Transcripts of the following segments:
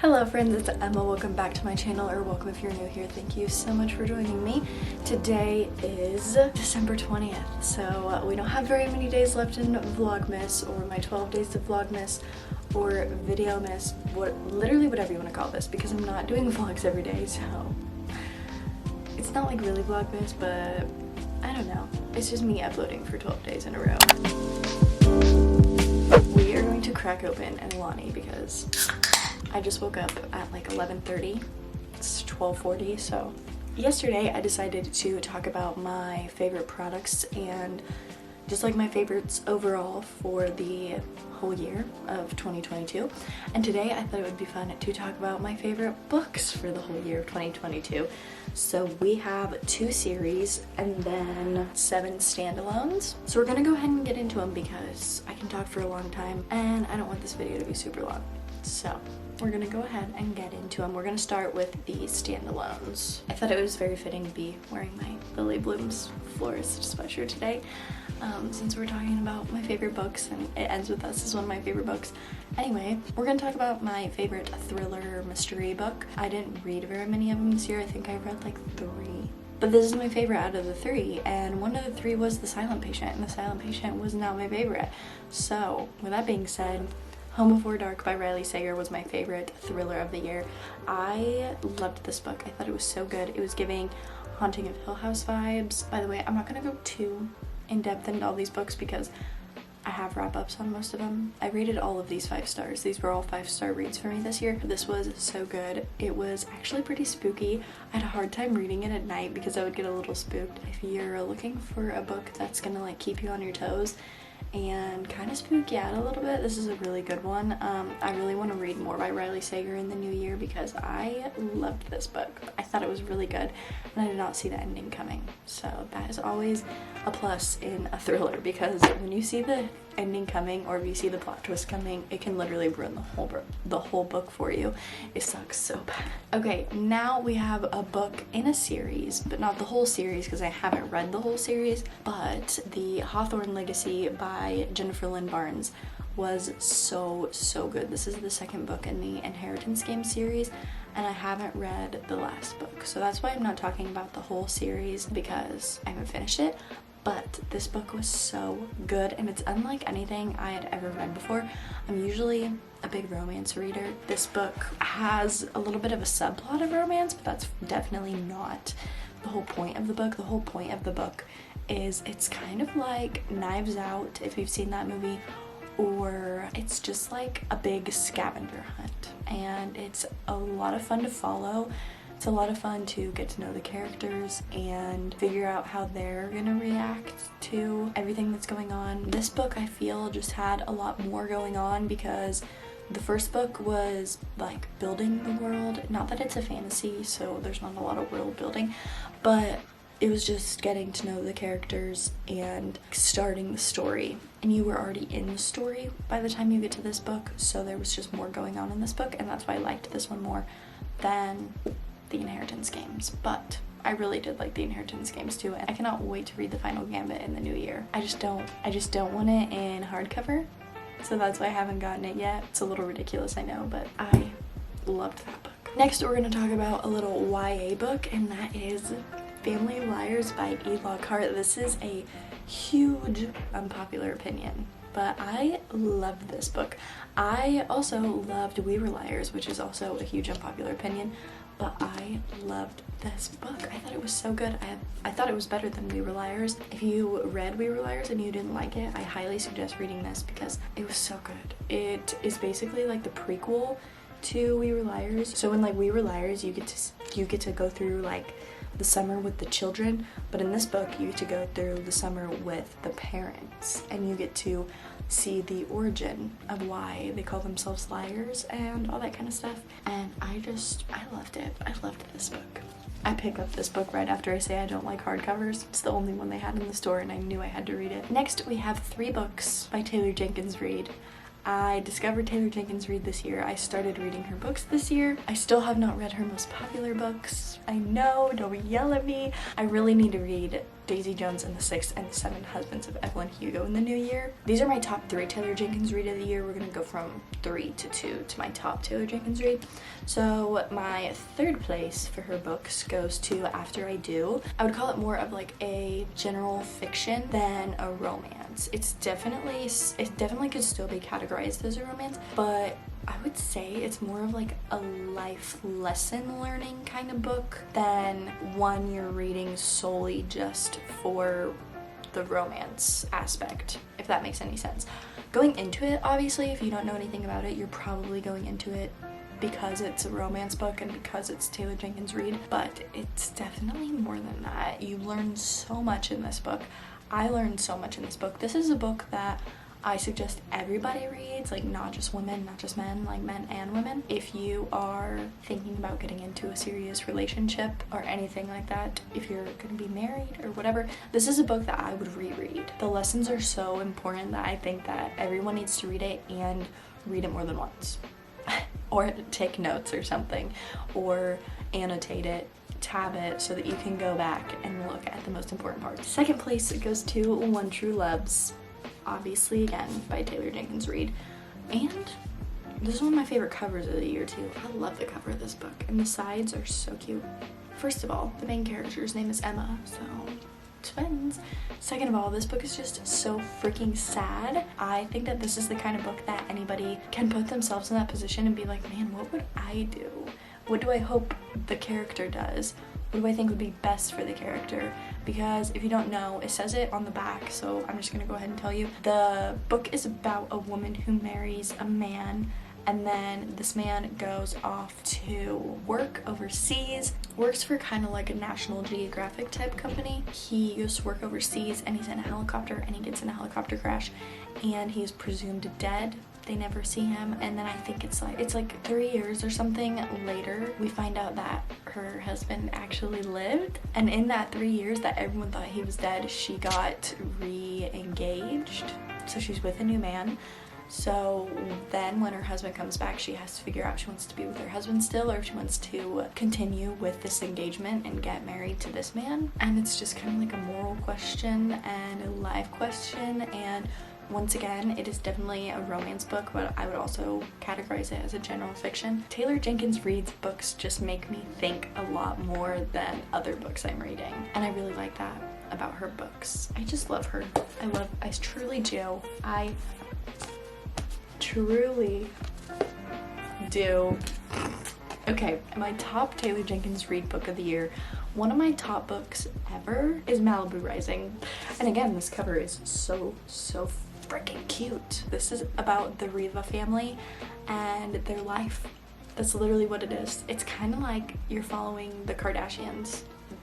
Hello friends, it's Emma. Welcome back to my channel, or welcome if you're new here. Thank you so much for joining me. Today is December 20th, so we don't have very many days left in Vlogmas, or my 12 days of Vlogmas, or Videomas, literally whatever you want to call this, because I'm not doing vlogs every day, so it's not like really Vlogmas, but I don't know. It's just me uploading for 12 days in a row. We are going to crack open an Alani because I just woke up at like 11:30. It's 12:40, so yesterday I decided to talk about my favorite products and just like my favorites overall for the whole year of 2022. And today I thought it would be fun to talk about my favorite books for the whole year of 2022. So we have 2 series and then 7 standalones. So we're gonna go ahead and get into them because I can talk for a long time and I don't want this video to be super long. So we're gonna go ahead and get into them. We're gonna start with the standalones. I thought it was very fitting to be wearing my Lily Bloom's florist sweatshirt today, since we're talking about my favorite books and it ends with Us is one of my favorite books. Anyway, we're gonna talk about my favorite thriller mystery book. I didn't read very many of them this year. I think I read like 3. But this is my favorite out of the 3, and one of the 3 was The Silent Patient, and The Silent Patient was not my favorite. So, with that being said, Home Before Dark by Riley Sager was my favorite thriller of the year. I loved this book. I thought it was so good. It was giving Haunting of Hill House vibes. By the way, I'm not gonna go too in-depth into all these books because I have wrap-ups on most of them. I rated all of these 5 stars. These were all 5-star reads for me this year. This was so good. It was actually pretty spooky. I had a hard time reading it at night because I would get a little spooked. If you're looking for a book that's gonna like keep you on your toes and kind of spook you out a little bit, this is a really good one. I really want to read more by Riley Sager in the new year because I loved this book. I thought it was really good and I did not see the ending coming, so that is always a plus in a thriller, because when you see the ending coming or if you see the plot twist coming, it can literally ruin the whole book for you. It sucks so bad. Okay, now we have a book in a series, but not the whole series because I haven't read the whole series, but the Hawthorne Legacy by Jennifer Lynn Barnes was so good. This is the 2nd book in the Inheritance Game series, and I haven't read the last book, so that's why I'm not talking about the whole series because I haven't finished it. But this book was so good, and it's unlike anything I had ever read before. I'm usually a big romance reader. This book has a little bit of a subplot of romance, but that's definitely not the whole point of the book. The whole point of the book is it's kind of like Knives Out, if you've seen that movie, or it's just like a big scavenger hunt, and it's a lot of fun to follow. It's a lot of fun to get to know the characters and figure out how they're gonna react to everything that's going on. This book, I feel, just had a lot more going on because the first book was like building the world. Not that it's a fantasy, so there's not a lot of world building, but it was just getting to know the characters and starting the story. And you were already in the story by the time you get to this book, so there was just more going on in this book, and that's why I liked this one more than the Inheritance Games. But I really did like the Inheritance Games too, and I cannot wait to read the Final Gambit in the new year. I just don't want it in hardcover, so that's why I haven't gotten it yet. It's a little ridiculous, I know, but I loved that book. Next, we're going to talk about a little YA book, and that is Family Liars by E. Lockhart. This is a huge unpopular opinion, but I loved this book. I also loved We Were Liars, which is also a huge unpopular opinion, but I loved this book. I thought it was so good. I thought it was better than We Were Liars. If you read We Were Liars and you didn't like it, I highly suggest reading this because it was so good. It is basically like the prequel to We Were Liars. So in like We Were Liars, you get to go through like the summer with the children, but in this book you get to go through the summer with the parents, and you get to see the origin of why they call themselves liars and all that kind of stuff. And I loved it. I loved this book. I pick up this book right after I say I don't like hardcovers. It's the only one they had in the store and I knew I had to read it. Next, we have 3 books by Taylor Jenkins Reid. I discovered Taylor Jenkins Reid this year. I started reading her books this year. I still have not read her most popular books. I know, don't yell at me. I really need to read Daisy Jones and the Six and the Seven Husbands of Evelyn Hugo in the new year. These are my top 3 Taylor Jenkins read of the year. We're gonna go from 3 to 2 to my top Taylor Jenkins read. So my 3rd place for her books goes to After I Do. I would call it more of like a general fiction than a romance. It definitely could still be categorized as a romance, but I would say it's more of like a life lesson learning kind of book than one you're reading solely just for the romance aspect, if that makes any sense. Going into it, obviously, if you don't know anything about it, you're probably going into it because it's a romance book and because it's Taylor Jenkins Reid, but it's definitely more than that. You learn so much in this book. I learned so much in this book. This is a book that I suggest everybody reads, like not just women, not just men, like men and women. If you are thinking about getting into a serious relationship or anything like that, if you're gonna be married or whatever, this is a book that I would reread. The lessons are so important that I think that everyone needs to read it and read it more than once. Or take notes or something, or annotate it, tab it so that you can go back and look at the most important parts. 2nd place goes to One True Loves, obviously again by Taylor Jenkins Reid, and this is one of my favorite covers of the year too. I love the cover of this book, and the sides are so cute. First of all, the main character's name is Emma, so twins. Second of all, this book is just so freaking sad. I think that this is the kind of book that anybody can put themselves in that position and be like, man, what would I do? What do I hope the character does? What do I think would be best for the character? Because if you don't know, it says it on the back, so I'm just gonna go ahead and tell you. The book is about a woman who marries a man, and then this man goes off to work overseas, works for kind of like a National Geographic type company. He goes to work overseas and he's in a helicopter, and he gets in a helicopter crash and he's presumed dead. They never see him, and then I think it's like 3 years or something later, we find out that her husband actually lived, and in that 3 years that everyone thought he was dead, she got re-engaged, so she's with a new man. So then when her husband comes back, she has to figure out if she wants to be with her husband still or if she wants to continue with this engagement and get married to this man. And it's just kind of like a moral question and a life question, and once again, it is definitely a romance book, but I would also categorize it as a general fiction. Taylor Jenkins Reid's books just make me think a lot more than other books I'm reading, and I really like that about her books. I just love her. I truly do. I truly do. Okay, my top Taylor Jenkins Reid book of the year, one of my top books ever, is Malibu Rising. And again, this cover is so freaking cute. This is about the Riva family and their life. That's literally what it is. It's kind of like you're following the Kardashians.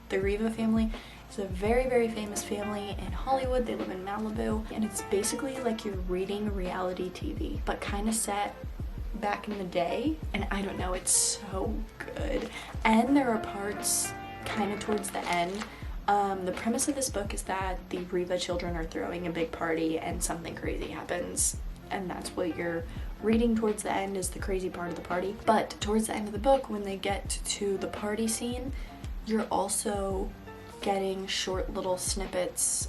The Riva family is a very famous family in Hollywood. They live in Malibu, and it's basically like you're reading reality TV, but kind of set back in the day. And I don't know, it's so good. And there are parts kind of towards the end. The premise of this book is that the Riva children are throwing a big party and something crazy happens, and that's what you're reading towards the end, is the crazy part of the party. But towards the end of the book, when they get to the party scene, you're also getting short little snippets,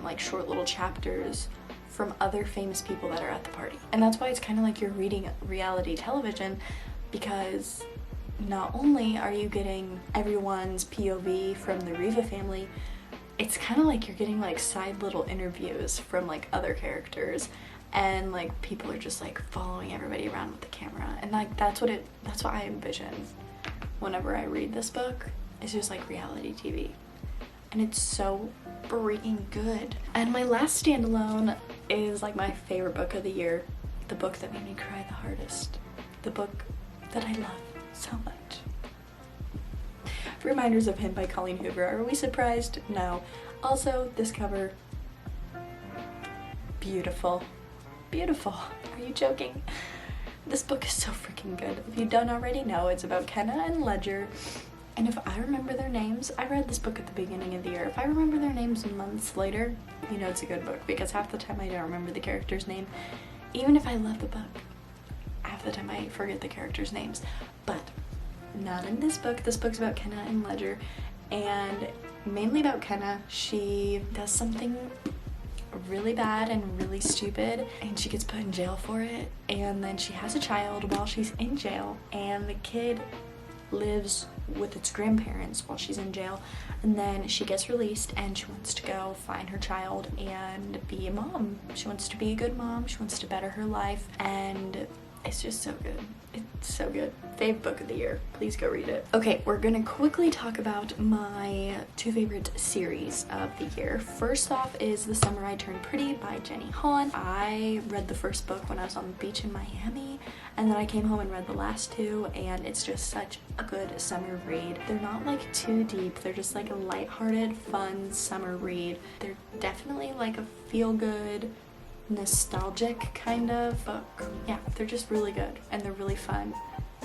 like short little chapters from other famous people that are at the party. And that's why it's kind of like you're reading reality television, because not only are you getting everyone's POV from the Riva family, it's kind of like you're getting like side little interviews from like other characters, and like people are just like following everybody around with the camera, and like that's what I envision whenever I read this book. It's just like reality TV, and it's so freaking good. And my last standalone is like my favorite book of the year, the book that made me cry the hardest, the book that I love so much. Reminders of Him by Colleen Hoover. Are we surprised? No. Also, this cover, beautiful. Beautiful. Are you joking? This book is so freaking good. If you don't already know, it's about Kenna and Ledger. And if I remember their names, I read this book at the beginning of the year. If I remember their names months later, you know it's a good book, because half the time I don't remember the character's name. Even if I love the book, half the time I forget the characters' names. But not in this book. This book's about Kenna and Ledger, and mainly about Kenna. She does something really bad and really stupid, and she gets put in jail for it, and then she has a child while she's in jail, and the kid lives with its grandparents while she's in jail, and then she gets released and she wants to go find her child and be a mom. She wants to be a good mom, she wants to better her life, and it's just so good. It's so good. Fave book of the year. Please go read it. Okay, we're gonna quickly talk about my 2 favorite series of the year. First off is The Summer I Turned Pretty by Jenny Han. I read the first book when I was on the beach in Miami, and then I came home and read the last 2, and it's just such a good summer read. They're not like too deep, they're just like a lighthearted, fun summer read. They're definitely like a feel-good, nostalgic kind of book. Yeah, they're just really good and they're really fun,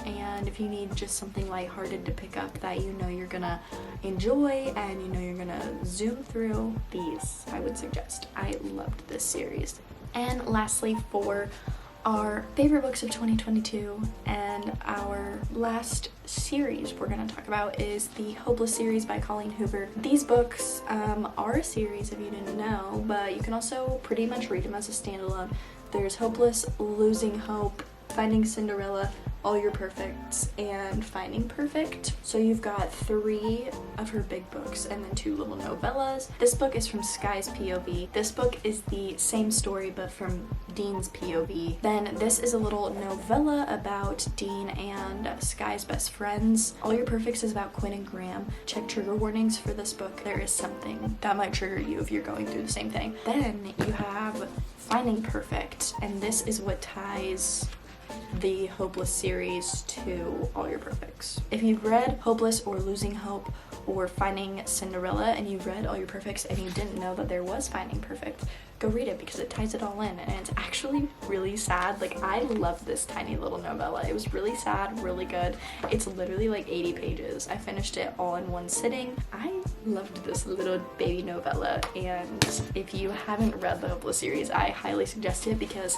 and if you need just something lighthearted to pick up that you know you're gonna enjoy and you know you're gonna zoom through, these I would suggest. I loved this series. And lastly, for our favorite books of 2022 and our last series we're going to talk about is the Hopeless series by Colleen Hoover. These books are a series if you didn't know, but you can also pretty much read them as a standalone. There's Hopeless, Losing Hope, Finding Cinderella, All Your Perfects, and Finding Perfect. So you've got 3 of her big books and then 2 little novellas. This book is from Sky's POV. This book is the same story but from Dean's POV. Then this is a little novella about Dean and Sky's best friends. All Your Perfects is about Quinn and Graham. Check trigger warnings for this book. There is something that might trigger you if you're going through the same thing. Then you have Finding Perfect, and this is what ties the Hopeless series to All Your Perfects. If you've read Hopeless or Losing Hope or Finding Cinderella and you've read All Your Perfects and you didn't know that there was Finding Perfect, go read it because it ties it all in, and it's actually really sad. Like, I love this tiny little novella. It was really sad, really good. It's literally like 80 pages. I finished it all in one sitting. I loved this little baby novella, and if you haven't read the Hopeless series, I highly suggest it because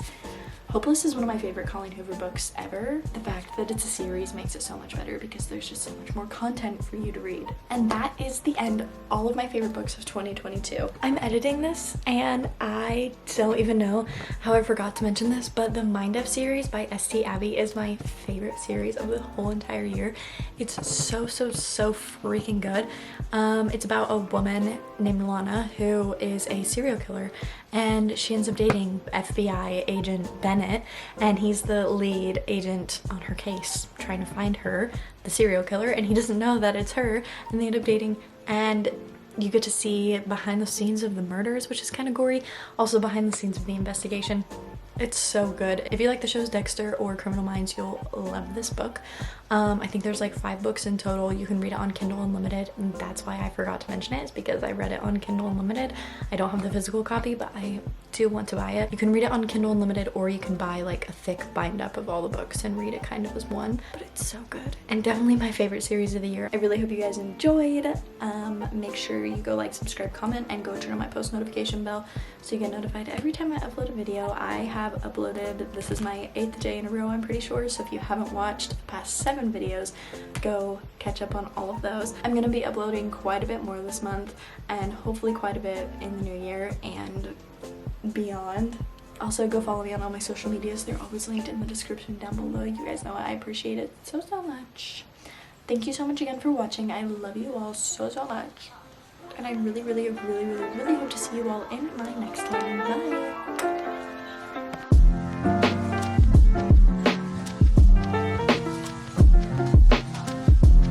Hopeless is one of my favorite Colleen Hoover books ever. The fact that it's a series makes it so much better because there's just so much more content for you to read. And that is the end of all of my favorite books of 2022. I'm editing this and I don't even know how I forgot to mention this, but the Mind F series by St. Abbey is my favorite series of the whole entire year. It's so freaking good. It's about a woman named Lana who is a serial killer, and she ends up dating FBI agent Bennett, and he's the lead agent on her case trying to find her, the serial killer, and he doesn't know that it's her, and they end up dating, and you get to see behind the scenes of the murders, which is kind of gory, also behind the scenes of the investigation. It's so good. If you like the shows Dexter or Criminal Minds, you'll love this book. I think there's like 5 books in total. You can read it on Kindle Unlimited, and that's why I forgot to mention it, is because I read it on Kindle Unlimited. I don't have the physical copy, but I do want to buy it. You can read it on Kindle Unlimited, or you can buy like a thick bind up of all the books and read it kind of as one, but it's so good. And definitely my favorite series of the year. I really hope you guys enjoyed. Make sure you go like, subscribe, comment, and go turn on my post notification bell so you get notified every time I upload a video. I have uploaded, this is my 8th day in a row, I'm pretty sure, so if you haven't watched the past 7 videos, go catch up on all of those. I'm gonna be uploading quite a bit more this month, and hopefully quite a bit in the new year and beyond. Also, go follow me on all my social medias. They're always linked in the description down below. You guys know I appreciate it so much. Thank you so much again for watching. I love you all so much, and I really hope to see you all in my next one. Bye!